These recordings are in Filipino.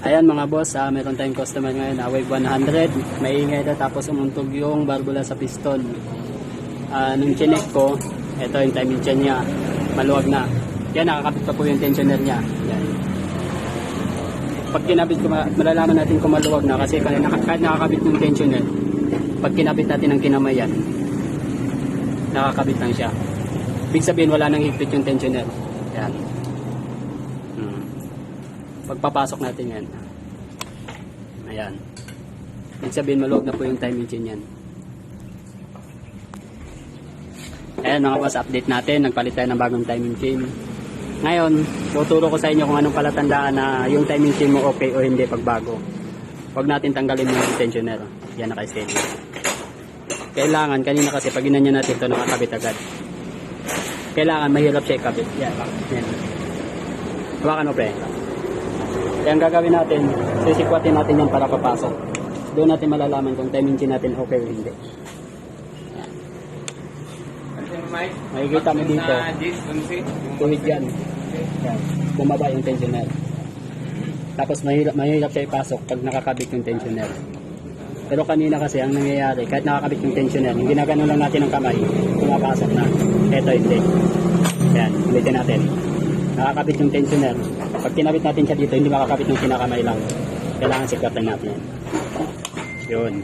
Ayan mga boss, meron tayong customer ngayon, wave 100. Maingay na tapos umuntog yung barbula sa piston. Nung chinek ko, ito yung timing chain niya, maluwag na. Yan, nakakabit pa po yung tensioner niya. Yan. Pag kinabit ko, malalaman natin kung maluwag na kasi kahit nakakabit yung tensioner, pag kinabit natin ng kinamayan, nakakabit lang siya. Ibig sabihin wala nang higpit yung tensioner. Yan. Pagpapasok natin yan. Ayan. Ibig sabihin maluwag na po yung timing chain yan. Ayan mga boss, update natin. Nagpalit tayo ng bagong timing chain. Ngayon, tuturo ko sa inyo kung anong palatandaan na yung timing chain mo okay o hindi pagbago. Huwag natin tanggalin yung tensioner. Yan, naka-steady. Kailangan, kanina kasi pag ginanyan natin ito, nakakabit agad. Kailangan mahirap siya ikabit. Yan. Yan. Hawakan mo pre. Kaya ang gagawin natin, sisikwatin natin yan para papasok. Doon natin malalaman kung timing chain natin okay o hindi. Yan. Makikita mo dito. Tuwid yan. Yan. Bumaba yung tensioner. Tapos mahirap siya ipasok pag nakakabit yung tensioner. Pero kanina kasi ang nangyayari, kahit nakakabit yung tensioner, yung ginagano lang natin ng kamay, pumapasok na. Ito hindi. Yan, ulitin natin. Nakakabit yung tensioner. Pag kinabit natin siya dito, hindi makakabit yung kinakamay lang. Kailangan sikwatan natin yan. Yun.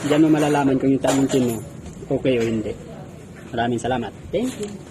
Diyan mo malalaman kung yung timing chain mo okay o hindi. Maraming salamat. Thank you.